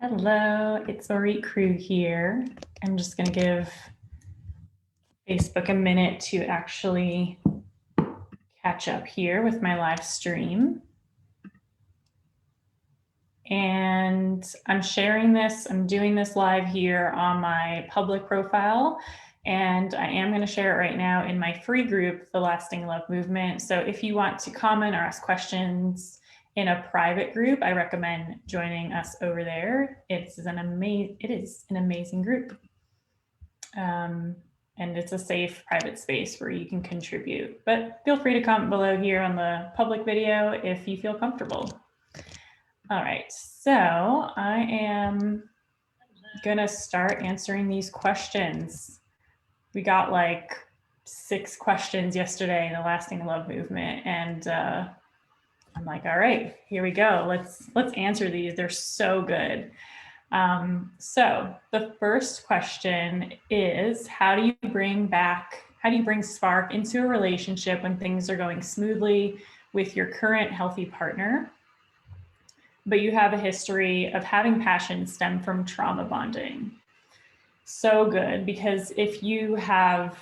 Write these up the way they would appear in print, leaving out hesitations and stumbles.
Hello, it's Orit crew here. I'm just going to give Facebook a minute to actually catch up here with my live stream. And I'm sharing this, I'm doing this live here on my public profile. And I am going to share it right now in my free group, The Lasting Love Movement. So if you want to comment or ask questions in a private group, I recommend joining us over there. It is an amazing group. And it's a safe private space where you can contribute. But feel free to comment below here on the public video if you feel comfortable. All right, so I am gonna start answering these questions. We got like 6 questions yesterday in the Lasting Love Movement, and I'm like, all right, here we go. Let's answer these. They're so good. So the first question is, how do you bring spark into a relationship when things are going smoothly with your current healthy partner, but you have a history of having passion stem from trauma bonding? So good, because if you've had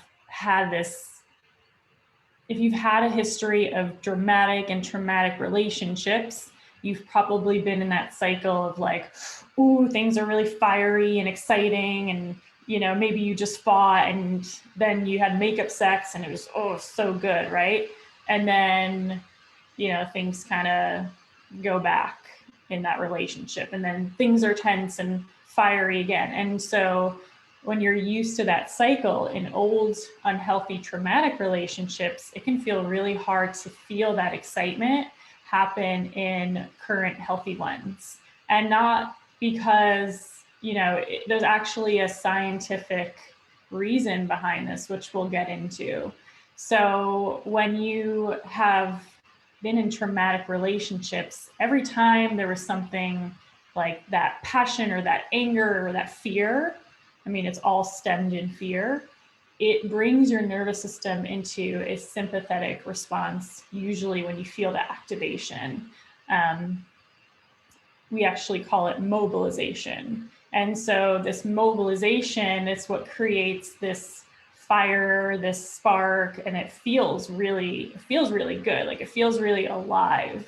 a history of dramatic and traumatic relationships, you've probably been in that cycle of like, ooh, things are really fiery and exciting, and maybe you just fought and then you had makeup sex and it was so good, right? And then things kind of go back in that relationship, and then things are tense and fiery again. And so when you're used to that cycle in old, unhealthy, traumatic relationships, it can feel really hard to feel that excitement happen in current healthy ones. And not because, there's actually a scientific reason behind this, which we'll get into. So when you have been in traumatic relationships, every time there was something like that passion or that anger or that fear, it's all stemmed in fear. It brings your nervous system into a sympathetic response, usually when you feel that activation. We actually call it mobilization. And so this mobilization is what creates this fire, this spark, and it feels really good. Like it feels really alive.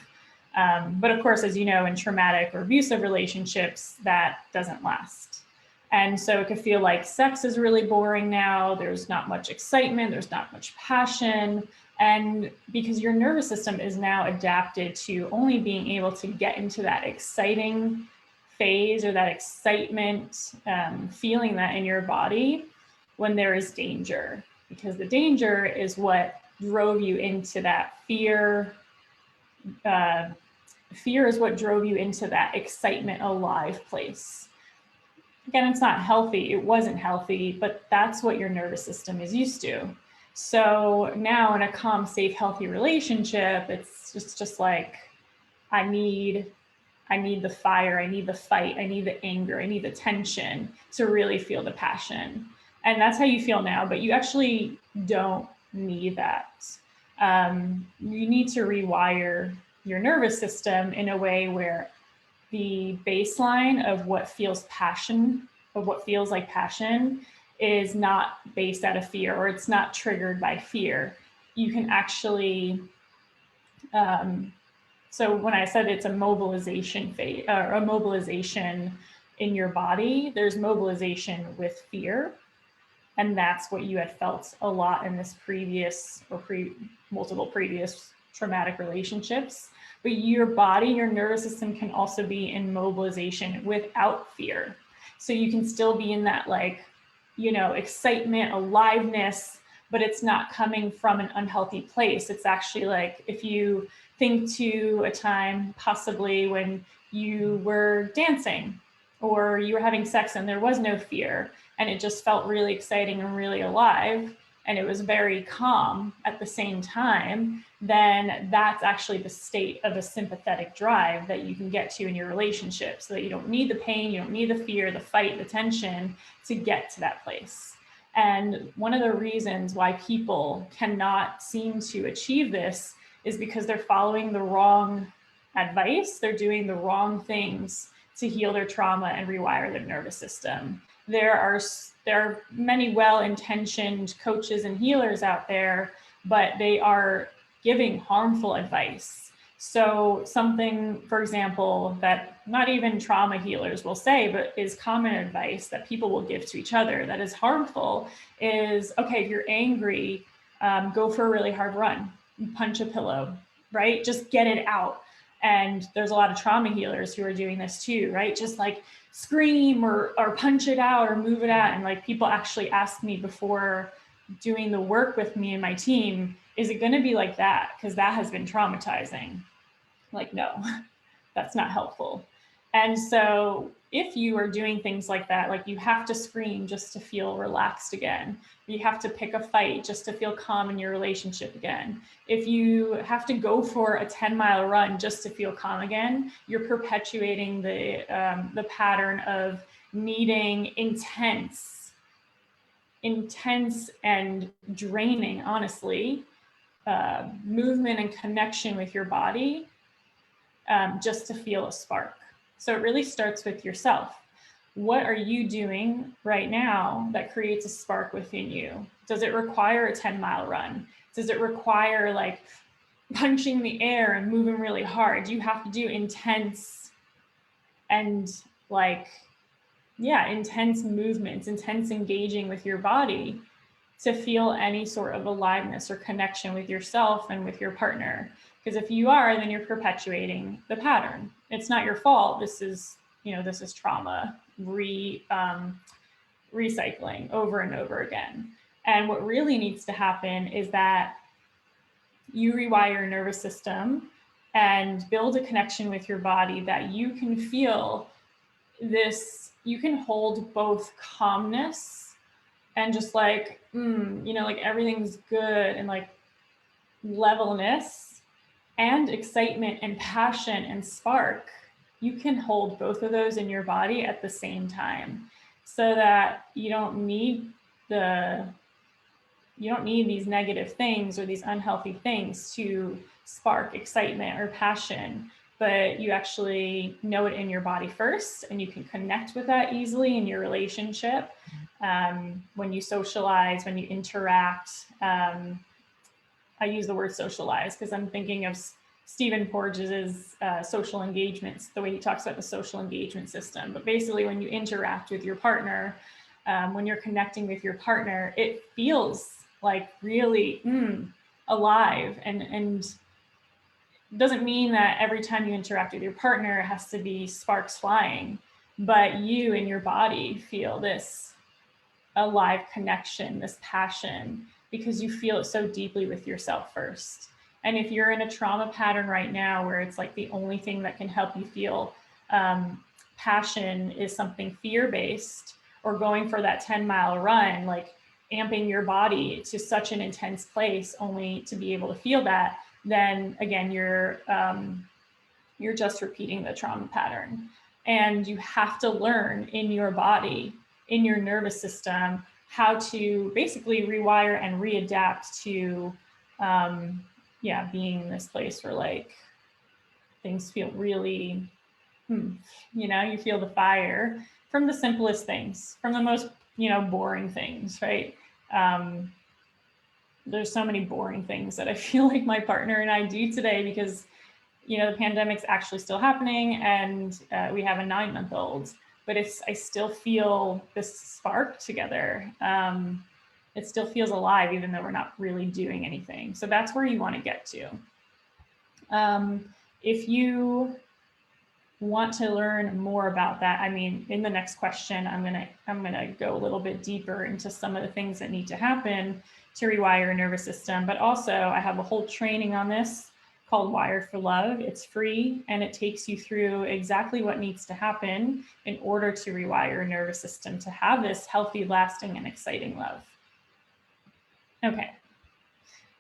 But of course, as you know, in traumatic or abusive relationships, that doesn't last. And so it could feel like sex is really boring now. There's not much excitement. There's not much passion. And because your nervous system is now adapted to only being able to get into that exciting phase or that excitement, feeling that in your body when there is danger, because the danger is what drove you into that fear. Fear is what drove you into that excitement alive place. Again, it's not healthy. It wasn't healthy, but that's what your nervous system is used to. So now in a calm, safe, healthy relationship, it's just like, I need the fire, I need the fight, I need the anger, I need the tension to really feel the passion. And that's how you feel now, but you actually don't need that. You need to rewire your nervous system in a way where the baseline of what feels like passion is not based out of fear, or it's not triggered by fear. You can actually, so when I said it's a mobilization phase, or a mobilization in your body, there's mobilization with fear. And that's what you had felt a lot in this previous or multiple previous traumatic relationships. But your body, your nervous system can also be in mobilization without fear. So you can still be in that excitement, aliveness, but it's not coming from an unhealthy place. It's actually like, if you think to a time possibly when you were dancing or you were having sex and there was no fear and it just felt really exciting and really alive, and it was very calm at the same time, then that's actually the state of a sympathetic drive that you can get to in your relationship, so that you don't need the pain, you don't need the fear, the fight, the tension to get to that place. And one of the reasons why people cannot seem to achieve this is because they're following the wrong advice. They're doing the wrong things to heal their trauma and rewire their nervous system. There are many well-intentioned coaches and healers out there, but they are giving harmful advice. So something, for example, that not even trauma healers will say, but is common advice that people will give to each other that is harmful is, okay, if you're angry, go for a really hard run, punch a pillow, right? Just get it out. And there's a lot of trauma healers who are doing this too, right? Just like scream or punch it out or move it out. And like people actually ask me before doing the work with me and my team, is it going to be like that? Because that has been traumatizing. Like, no, that's not helpful. And so if you are doing things like that, like you have to scream just to feel relaxed again. You have to pick a fight just to feel calm in your relationship again. If you have to go for a 10-mile run just to feel calm again, you're perpetuating the pattern of needing intense and draining, honestly, movement and connection with your body just to feel a spark. So it really starts with yourself. What are you doing right now that creates a spark within you? Does it require a 10-mile run? Does it require like punching the air and moving really hard? You have to do intense and like, yeah, intense movements, intense engaging with your body to feel any sort of aliveness or connection with yourself and with your partner. Because if you are, then you're perpetuating the pattern. It's not your fault. This is trauma recycling over and over again. And what really needs to happen is that you rewire your nervous system and build a connection with your body that you can feel this, you can hold both calmness and just like, like everything's good and like levelness and excitement and passion and spark. You can hold both of those in your body at the same time so that you don't need these negative things or these unhealthy things to spark excitement or passion, but you actually know it in your body first and you can connect with that easily in your relationship. When you socialize, when you interact, I use the word socialize because I'm thinking of Stephen Porges' social engagements, the way he talks about the social engagement system. But basically when you interact with your partner, when you're connecting with your partner, it feels like really alive and doesn't mean that every time you interact with your partner, it has to be sparks flying, but you and your body feel this alive connection, this passion, because you feel it so deeply with yourself first. And if you're in a trauma pattern right now where it's like the only thing that can help you feel passion is something fear-based or going for that 10-mile run, like amping your body to such an intense place only to be able to feel that, then again, you're just repeating the trauma pattern. And you have to learn in your body, in your nervous system, how to basically rewire and readapt to, being in this place where like things feel really, you feel the fire from the simplest things, from the most, boring things, right? There's so many boring things that I feel like my partner and I do today because, the pandemic's actually still happening and we have a 9-month-old. But I still feel this spark together. It still feels alive, even though we're not really doing anything. So that's where you want to get to. If you want to learn more about that, in the next question, I'm gonna go a little bit deeper into some of the things that need to happen to rewire your nervous system. But also, I have a whole training on this called Wired for Love. It's free and it takes you through exactly what needs to happen in order to rewire your nervous system to have this healthy, lasting, and exciting love. Okay.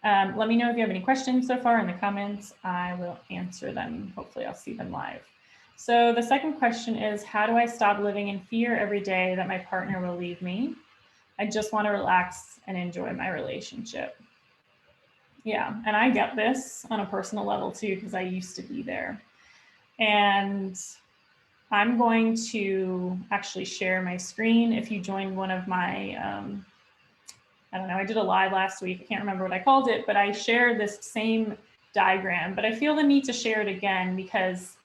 Let me know if you have any questions so far in the comments. I will answer them. Hopefully I'll see them live. So the second question is, how do I stop living in fear every day that my partner will leave me? I just want to relax and enjoy my relationship. Yeah, and I get this on a personal level too, because I used to be there. And I'm going to actually share my screen. If you joined one of my, I don't know, I did a live last week. I can't remember what I called it, but I shared this same diagram, but I feel the need to share it again because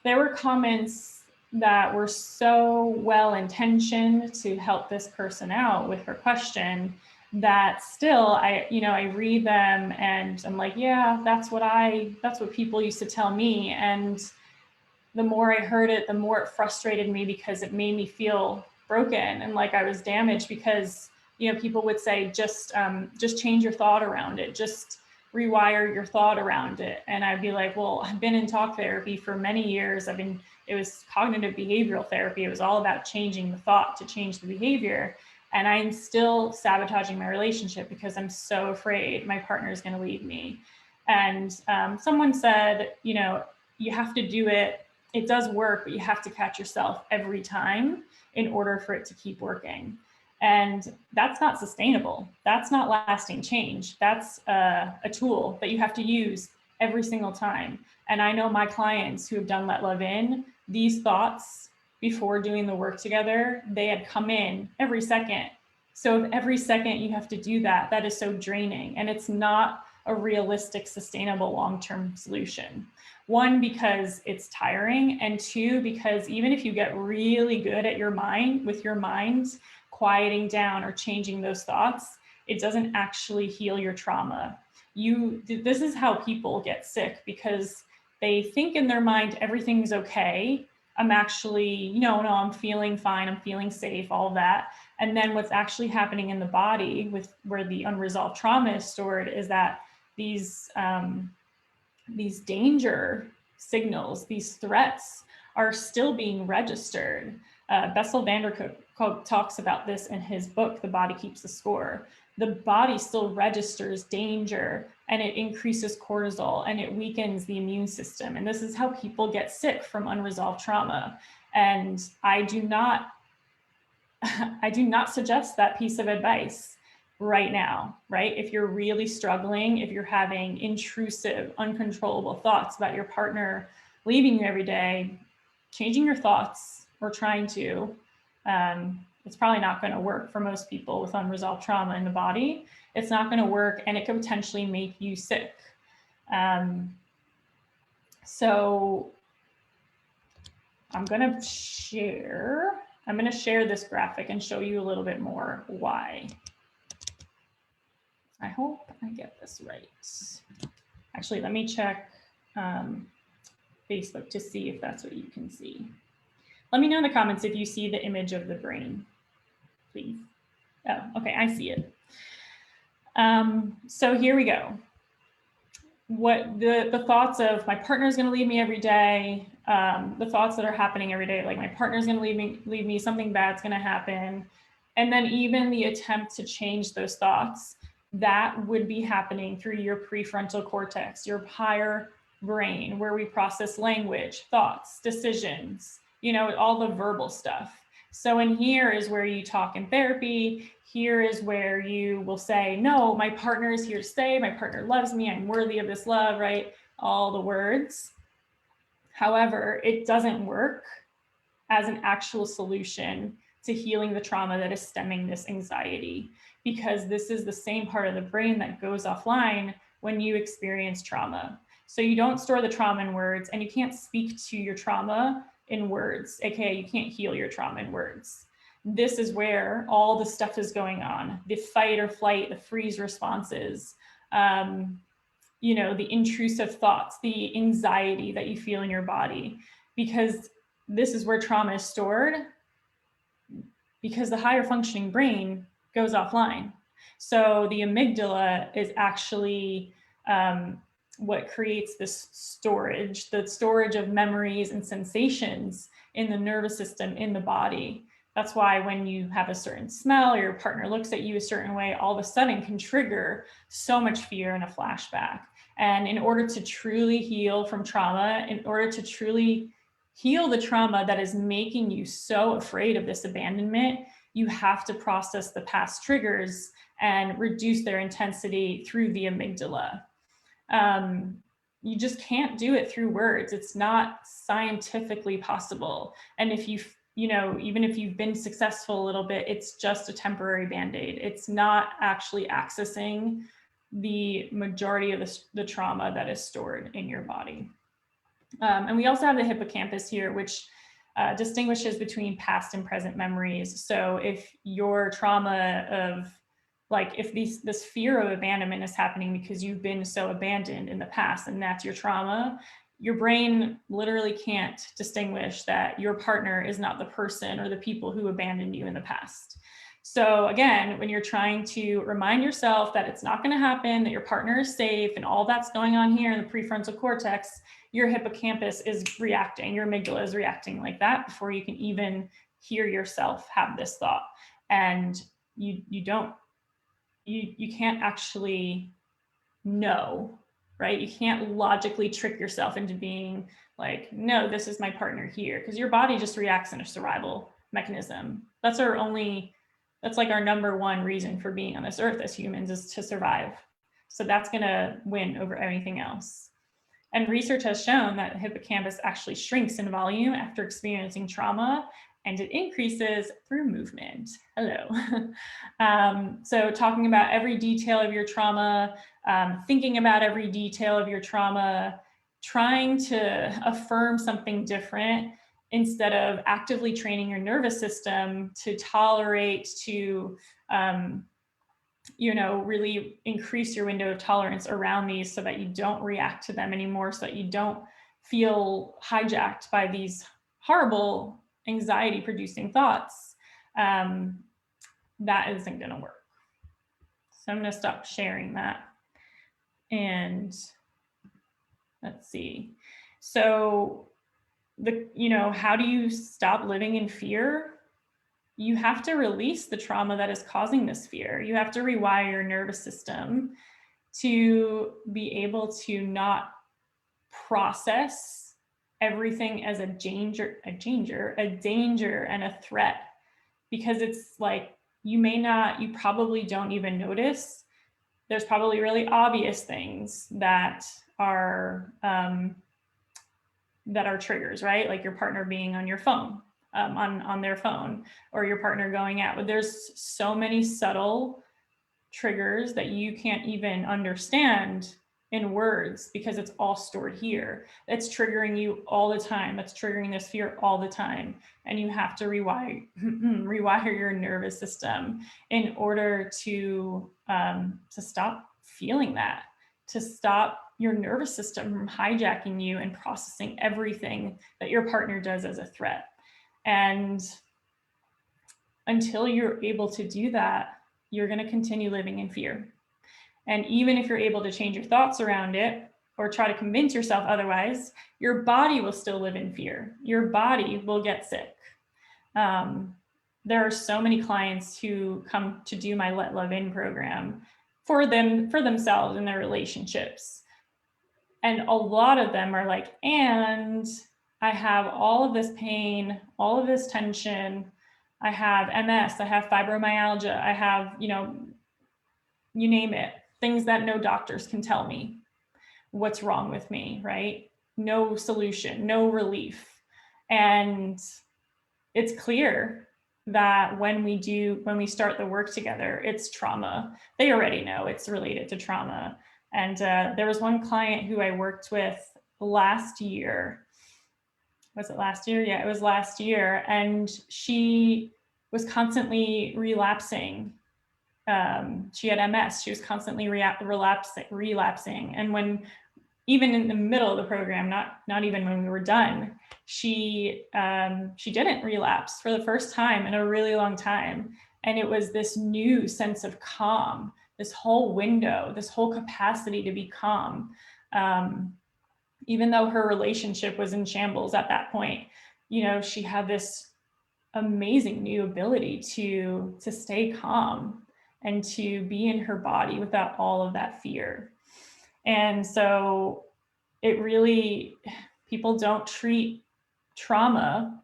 there were comments that were so well-intentioned to help this person out with her question that still I read them and I'm like, yeah, that's what people used to tell me. And the more I heard it, the more it frustrated me because it made me feel broken and like I was damaged because, people would say, just change your thought around it. Just rewire your thought around it. And I'd be like, well, I've been in talk therapy for many years. It was cognitive behavioral therapy. It was all about changing the thought to change the behavior. And I'm still sabotaging my relationship because I'm so afraid my partner is going to leave me. And someone said, you have to do it. It does work, but you have to catch yourself every time in order for it to keep working. And that's not sustainable. That's not lasting change. That's a tool that you have to use every single time. And I know my clients who have done Let Love In, these thoughts before doing the work together, they had come in every second. So if every second you have to do that, that is so draining. And it's not a realistic, sustainable long-term solution. One, because it's tiring, and two, because even if you get really good at your mind, with your mind quieting down or changing those thoughts, it doesn't actually heal your trauma. This is how people get sick, because they think in their mind everything's okay. I'm actually, no, I'm feeling fine, I'm feeling safe, all that. And then what's actually happening in the body with where the unresolved trauma is stored is that these danger signals, these threats are still being registered. Bessel van der Kolk talks about this in his book, The Body Keeps the Score. The body still registers danger and it increases cortisol and it weakens the immune system. And this is how people get sick from unresolved trauma. And I do not suggest that piece of advice right now, right? If you're really struggling, if you're having intrusive, uncontrollable thoughts about your partner leaving you every day, changing your thoughts or trying to, it's probably not going to work for most people with unresolved trauma in the body. It's not going to work, and it could potentially make you sick. So I'm going to share this graphic and show you a little bit more why. I hope I get this right. Actually, let me check Facebook to see if that's what you can see. Let me know in the comments if you see the image of the brain, please. Oh, okay, I see it. So here we go. What the thoughts of my partner's going to leave me every day, the thoughts that are happening every day, like my partner's going to leave me, something bad's going to happen. And then even the attempt to change those thoughts, that would be happening through your prefrontal cortex, your higher brain, where we process language, thoughts, decisions, all the verbal stuff. So in here is where you talk in therapy. Here is where you will say, no, my partner is here to stay. My partner loves me. I'm worthy of this love, right? All the words. However, it doesn't work as an actual solution to healing the trauma that is stemming this anxiety, because this is the same part of the brain that goes offline when you experience trauma. So you don't store the trauma in words, and you can't speak to your trauma in words, aka you can't heal your trauma in words. This is where all the stuff is going on, the fight or flight, the freeze responses, the intrusive thoughts, the anxiety that you feel in your body, because this is where trauma is stored, because the higher functioning brain goes offline. So the amygdala is actually what creates this storage, the storage of memories and sensations in the nervous system in the body. That's why when you have a certain smell or your partner looks at you a certain way, all of a sudden can trigger so much fear and a flashback. And in order to truly heal from trauma, in order to truly heal the trauma that is making you so afraid of this abandonment, you have to process the past triggers and reduce their intensity through the amygdala. you just can't do it through words. It's not scientifically possible. And if even if you've been successful a little bit, it's just a temporary Band-Aid. It's not actually accessing the majority of the trauma that is stored in your body. And we also have the hippocampus here, which distinguishes between past and present memories. So if your trauma of, like, if this fear of abandonment is happening because you've been so abandoned in the past and that's your trauma, your brain literally can't distinguish that your partner is not the person or the people who abandoned you in the past. So again, when you're trying to remind yourself that it's not going to happen, that your partner is safe and all that's going on here in the prefrontal cortex, your hippocampus is reacting, your amygdala is reacting like that before you can even hear yourself have this thought. And you can't actually know, right? You can't logically trick yourself into being like, no, this is my partner here, because your body just reacts in a survival mechanism. That's like our number one reason for being on this earth as humans, is to survive. So that's gonna win over anything else. And research has shown that the hippocampus actually shrinks in volume after experiencing trauma, and it increases through movement. Hello. So talking about every detail of your trauma, thinking about every detail of your trauma, trying to affirm something different instead of actively training your nervous system to tolerate, to really increase your window of tolerance around these so that you don't react to them anymore, so that you don't feel hijacked by these horrible anxiety producing thoughts. That isn't going to work. So I'm going to stop sharing that. And let's see. So how do you stop living in fear? You have to release the trauma that is causing this fear. You have to rewire your nervous system to be able to not process everything as a danger and a threat, because it's like, you probably don't even notice. There's probably really obvious things that are triggers, right? Like your partner being on your phone, on their phone, or your partner going out. But there's so many subtle triggers that you can't even understand in words, because it's all stored here. It's triggering you all the time. That's triggering this fear all the time. And you have to rewire your nervous system in order to stop feeling that, to stop your nervous system from hijacking you and processing everything that your partner does as a threat. And until you're able to do that, you're going to continue living in fear. And even if you're able to change your thoughts around it or try to convince yourself otherwise, your body will still live in fear. Your body will get sick. There are so many clients who come to do my Let Love In program for themselves and their relationships. And a lot of them are like, and I have all of this pain, all of this tension. I have MS, I have fibromyalgia, I have, you name it, things that no doctors can tell me what's wrong with me, right? No solution, no relief. And it's clear that when we start the work together, it's trauma. They already know it's related to trauma. And there was one client who I worked with last year. Was it last year? Yeah, it was last year. And she was constantly relapsing. She had MS. She was constantly relapsing. And even in the middle of the program, not even when we were done, she didn't relapse for the first time in a really long time. And it was this new sense of calm, this whole window, this whole capacity to be calm. Even though her relationship was in shambles at that point, she had this amazing new ability to stay calm and to be in her body without all of that fear. And so people don't treat trauma,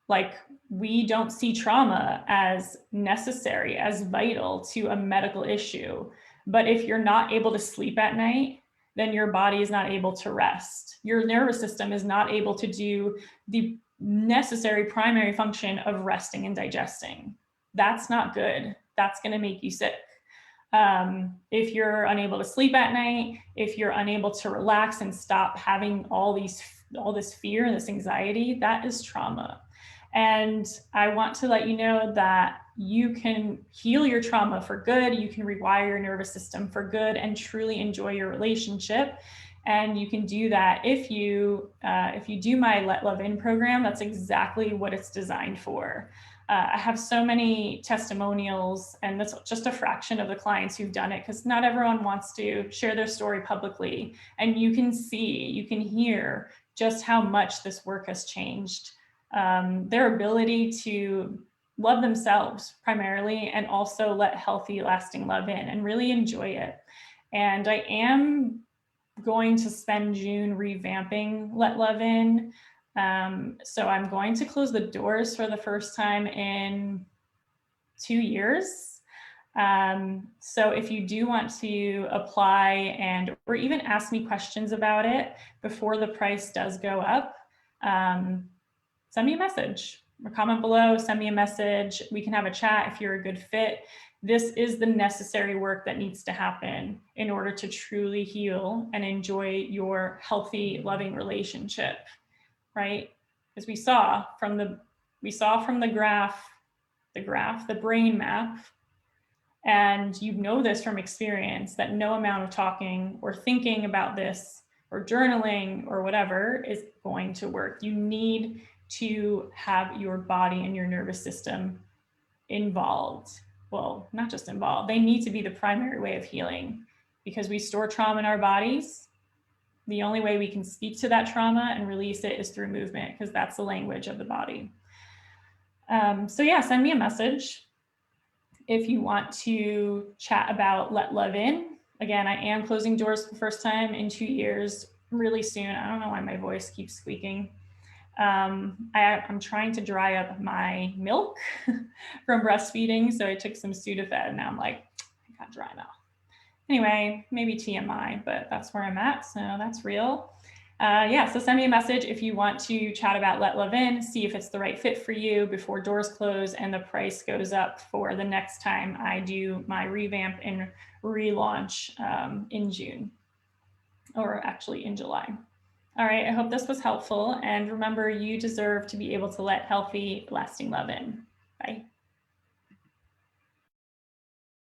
like we don't see trauma as necessary, as vital to a medical issue. But if you're not able to sleep at night, then your body is not able to rest. Your nervous system is not able to do the necessary primary function of resting and digesting. That's not good. That's going to make you sick. If you're unable to sleep at night, if you're unable to relax and stop having all this fear and this anxiety, that is trauma. And I want to let you know that you can heal your trauma for good. You can rewire your nervous system for good and truly enjoy your relationship. And you can do that if you do my Let Love In program. That's exactly what it's designed for. I have so many testimonials, and that's just a fraction of the clients who've done it, because not everyone wants to share their story publicly. And you can see, you can hear just how much this work has changed their ability to love themselves primarily, and also let healthy, lasting love in and really enjoy it. And I am going to spend June revamping Let Love In. So I'm going to close the doors for the first time in 2 years. So if you do want to apply or even ask me questions about it before the price does go up, send me a message or comment below, send me a message. We can have a chat if you're a good fit. This is the necessary work that needs to happen in order to truly heal and enjoy your healthy, loving relationship, right? Because we saw from the graph, the brain map, and you know this from experience, that no amount of talking or thinking about this or journaling or whatever is going to work. You need to have your body and your nervous system involved. Well, not just involved, they need to be the primary way of healing, because we store trauma in our bodies. The only way we can speak to that trauma and release it is through movement, because that's the language of the body. So yeah, send me a message if you want to chat about Let Love In. Again, I am closing doors for the first time in 2 years, really soon. I don't know why my voice keeps squeaking. I'm trying to dry up my milk from breastfeeding. So I took some Sudafed, and now I'm like, I got dry mouth. Anyway, maybe TMI, but that's where I'm at. So that's real. Yeah, so send me a message if you want to chat about Let Love In, see if it's the right fit for you before doors close and the price goes up for the next time I do my revamp and relaunch in June, or actually in July. All right, I hope this was helpful. And remember, you deserve to be able to let healthy, lasting love in. Bye.